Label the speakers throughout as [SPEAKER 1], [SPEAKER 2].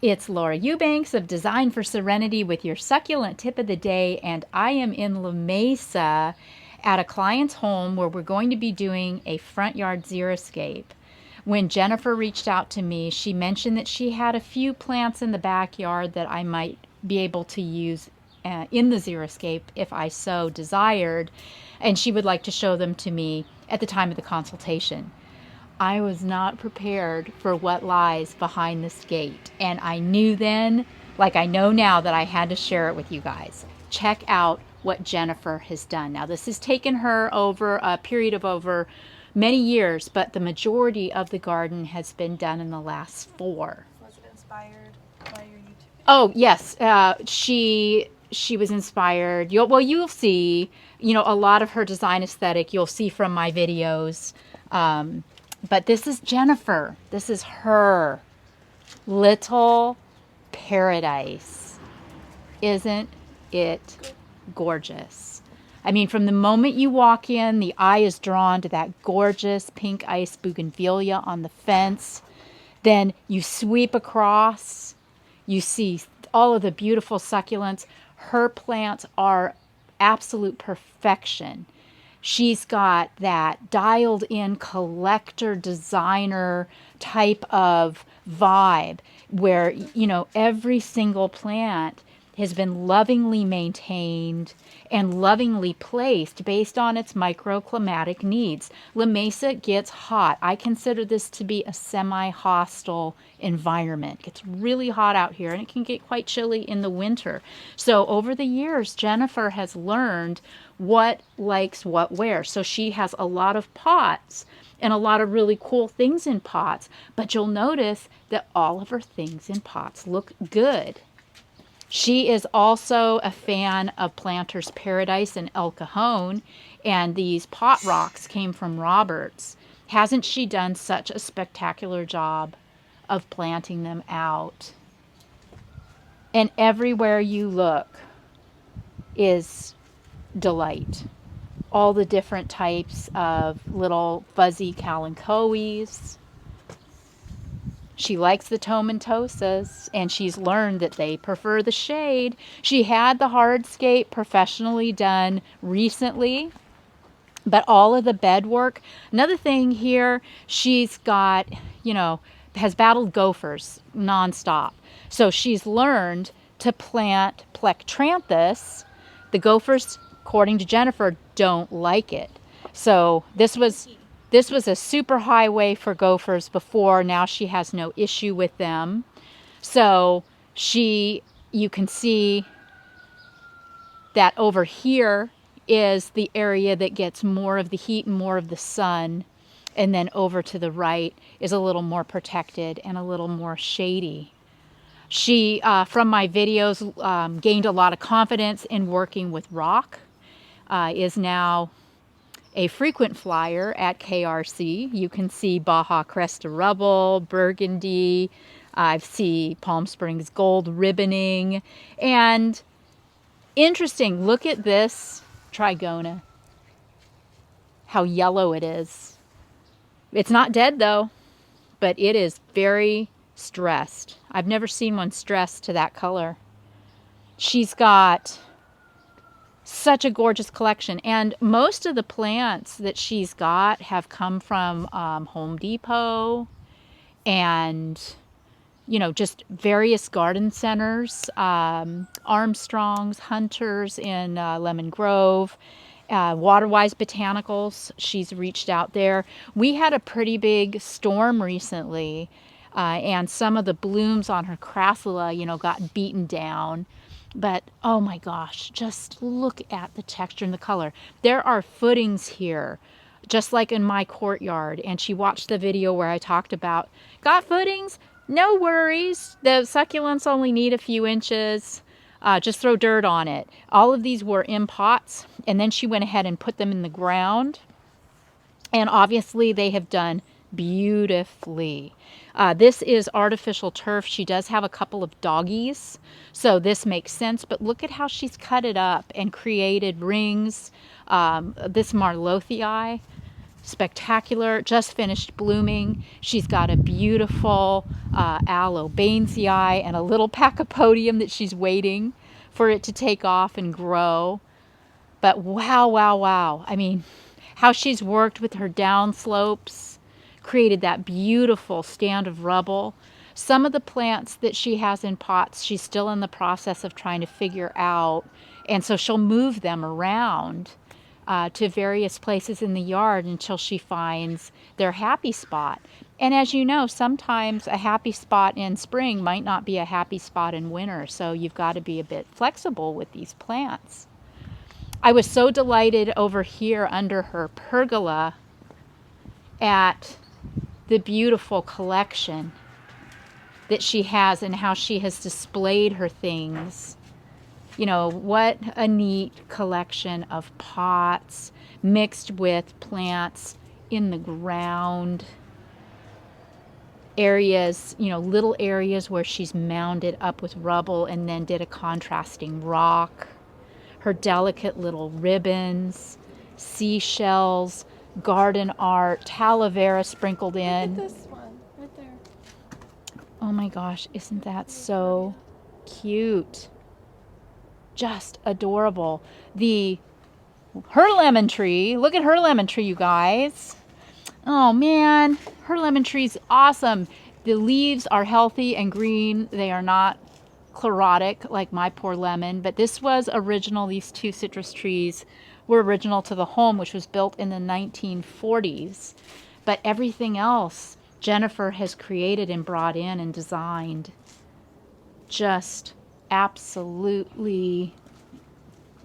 [SPEAKER 1] It's Laura Eubanks of Design for Serenity with your succulent tip of the day, and I am in La Mesa at a client's home where we're going to be doing a front yard xeriscape. When Jennifer reached out to me, she mentioned that she had a few plants in the backyard that I might be able to use in the xeriscape if I so desired, and she would like to show them to me at the time of the consultation. I was not prepared for what lies behind this gate. And I knew then, like I know now, that I had to share it with you guys. Check out what Jennifer has done. Now, this has taken her over a period of over many years, but the majority of the garden has been done in the last 4.
[SPEAKER 2] Was it inspired by your YouTube?
[SPEAKER 1] Oh, yes. She was inspired. You'll see, a lot of her design aesthetic you'll see from my videos. But this is Jennifer. This is her little paradise. Isn't it gorgeous? I mean, from the moment you walk in, the eye is drawn to that gorgeous pink ice bougainvillea on the fence. Then you sweep across. You see all of the beautiful succulents. Her plants are absolute perfection. She's got that dialed in collector designer type of vibe where, every single plant has been lovingly maintained and lovingly placed based on its microclimatic needs. La Mesa gets hot. I consider this to be a semi-hostile environment. It gets really hot out here and it can get quite chilly in the winter. So over the years, Jennifer has learned what likes what where. So she has a lot of pots and a lot of really cool things in pots, but you'll notice that all of her things in pots look good. She is also a fan of Planter's Paradise and El Cajon, and these pot rocks came from Roberts. Hasn't she done such a spectacular job of planting them out? And everywhere you look is delight. All the different types of little fuzzy kalanchoes. She likes the tomentosas, and she's learned that they prefer the shade. She had the hardscape professionally done recently, but all of the bed work. Another thing here, she's got, has battled gophers nonstop. So she's learned to plant plectranthus. The gophers, according to Jennifer, don't like it. So this was a super highway for gophers before. Now she has no issue with them. So you can see that over here is the area that gets more of the heat and more of the sun. And then over to the right is a little more protected and a little more shady. She, from my videos, gained a lot of confidence in working with rock, is now a frequent flyer at KRC. You can see Baja Cresta Rubble, Burgundy. I see Palm Springs Gold ribboning. And interesting, look at this trigona. How yellow it is. It's not dead though, but it is very stressed. I've never seen one stressed to that color. She's got such a gorgeous collection, and most of the plants that she's got have come from Home Depot and just various garden centers, Armstrong's, Hunter's in Lemon Grove, Waterwise Botanicals. She's reached out there. We had a pretty big storm recently, and some of the blooms on her crassula got beaten down. But, oh my gosh, just look at the texture and the color. There are footings here, just like in my courtyard. And she watched the video where I talked about, got footings? No worries. The succulents only need a few inches. Just throw dirt on it. All of these were in pots. And then she went ahead and put them in the ground. And obviously they have done beautifully. This is artificial turf. She does have a couple of doggies, so this makes sense, but look at how she's cut it up and created rings. This Marlothii, spectacular, just finished blooming. She's got a beautiful alobanzii and a little pachypodium that she's waiting for it to take off and grow. But wow, wow, wow. I mean, how she's worked with her downslopes, created that beautiful stand of rubble. Some of the plants that she has in pots, she's still in the process of trying to figure out. And so she'll move them around to various places in the yard until she finds their happy spot. And as you know, sometimes a happy spot in spring might not be a happy spot in winter. So you've got to be a bit flexible with these plants. I was so delighted over here under her pergola at the beautiful collection that she has and how she has displayed her things. You know, what a neat collection of pots mixed with plants in the ground. Areas, you know, little areas where she's mounded up with rubble and then did a contrasting rock. Her delicate little ribbons, seashells, garden art, aloe vera sprinkled in.
[SPEAKER 2] Look at this one, right there.
[SPEAKER 1] Oh my gosh, isn't that so cute? Just adorable. Her lemon tree, look at her lemon tree, you guys. Oh man, her lemon tree's awesome. The leaves are healthy and green. They are not chlorotic like my poor lemon, but this was original. These two citrus trees were original to the home, which was built in the 1940s. But everything else Jennifer has created and brought in and designed. Just absolutely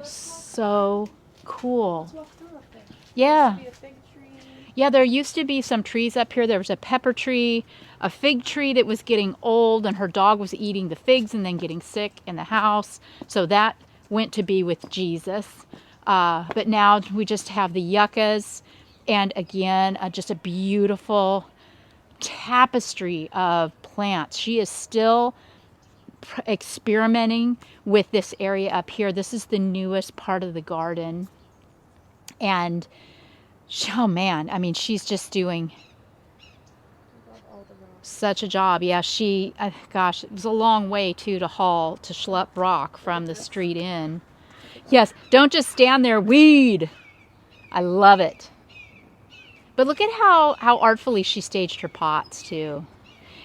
[SPEAKER 1] so cool.
[SPEAKER 2] Let's walk through up there.
[SPEAKER 1] Yeah.
[SPEAKER 2] There used to be a fig tree.
[SPEAKER 1] Yeah, there used to be some trees up here. There was a pepper tree, a fig tree that was getting old, and her dog was eating the figs and then getting sick in the house. So that went to be with Jesus. But now we just have the yuccas, and again, just a beautiful tapestry of plants. She is still experimenting with this area up here. This is the newest part of the garden. And oh man, I mean, she's just doing such a job. Yeah, gosh, it was a long way too to schlep rock from the street in. Yes, don't just stand there, weed. I love it. But look at how artfully she staged her pots too.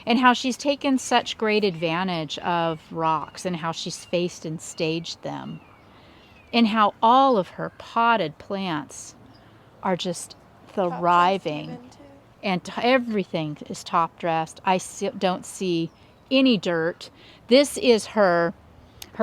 [SPEAKER 1] And how she's taken such great advantage of rocks and how she's spaced and staged them. And how all of her potted plants are just thriving. And everything is top dressed. I don't see any dirt. This is her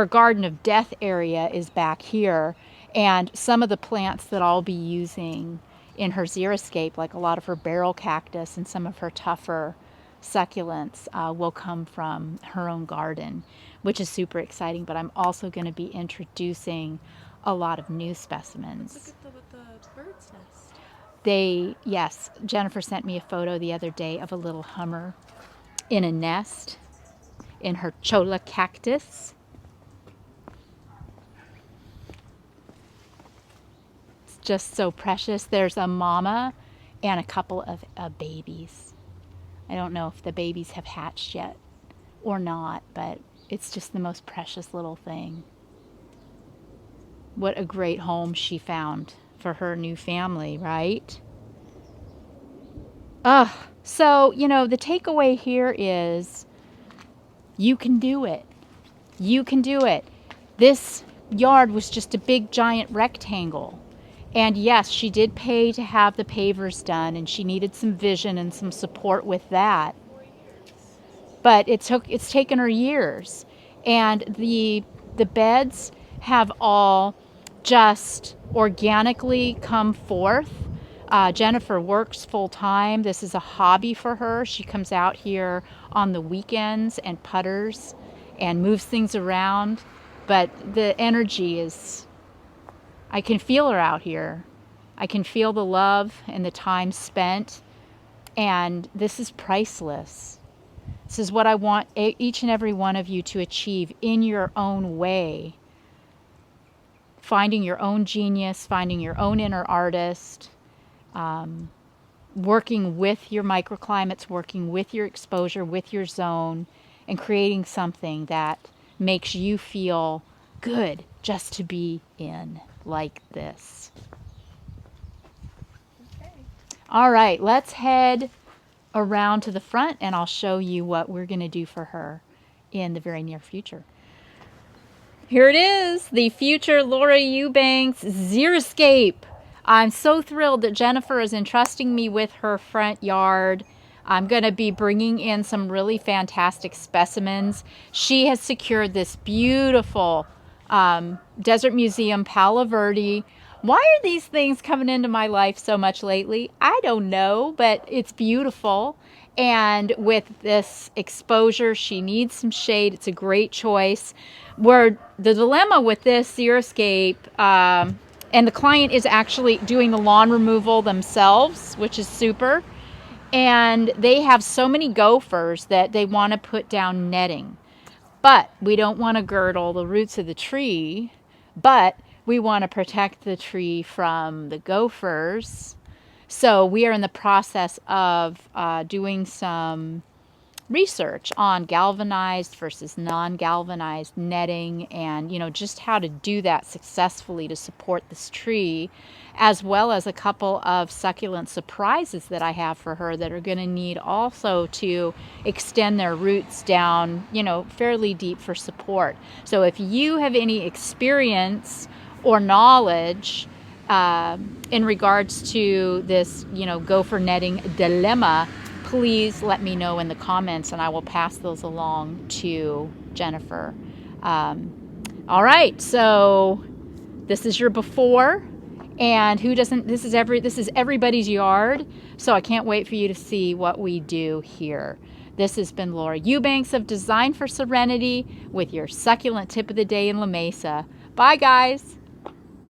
[SPEAKER 1] garden of death area is back here. And some of the plants that I'll be using in her xeriscape, like a lot of her barrel cactus and some of her tougher succulents will come from her own garden, which is super exciting. But I'm also going to be introducing a lot of new specimens.
[SPEAKER 2] Look at the bird's nest.
[SPEAKER 1] Yes, Jennifer sent me a photo the other day of a little hummer in a nest in her cholla cactus. It's just so precious. There's a mama and a couple of babies. I don't know if the babies have hatched yet or not, but it's just the most precious little thing. What a great home she found for her new family, right? So, you know, the takeaway here is you can do it. You can do it. This yard was just a big giant rectangle. And yes, she did pay to have the pavers done, and she needed some vision and some support with that. But it's taken her years. And the beds have all just organically come forth. Jennifer works full time. This is a hobby for her. She comes out here on the weekends and putters and moves things around. But the energy is, I can feel her out here. I can feel the love and the time spent. And this is priceless. This is what I want each and every one of you to achieve in your own way. Finding your own genius, finding your own inner artist, working with your microclimates, working with your exposure, with your zone, and creating something that makes you feel good just to be in, like this.
[SPEAKER 2] Okay.
[SPEAKER 1] All right, let's head around to the front and I'll show you what we're going to do for her in the very near future. Here it is, the future Laura Eubanks xeriscape. I'm so thrilled that Jennifer is entrusting me with her front yard. I'm going to be bringing in some really fantastic specimens. She has secured this beautiful Desert Museum Palo Verde. Why are these things coming into my life so much lately? I don't know, but it's beautiful. And with this exposure, she needs some shade. It's a great choice. Where the dilemma with this xeriscape, and the client is actually doing the lawn removal themselves, which is super. And they have so many gophers that they want to put down netting. But we don't want to girdle the roots of the tree, but we want to protect the tree from the gophers. So we are in the process of doing some research on galvanized versus non-galvanized netting, and just how to do that successfully to support this tree, as well as a couple of succulent surprises that I have for her that are going to need also to extend their roots down fairly deep for support. So if you have any experience or knowledge in regards to this gopher netting dilemma, please let me know in the comments and I will pass those along to Jennifer. All right, so this is your before, and this is everybody's yard, so I can't wait for you to see what we do here. This has been Laura Eubanks of Design for Serenity with your succulent tip of the day in La Mesa. Bye, guys.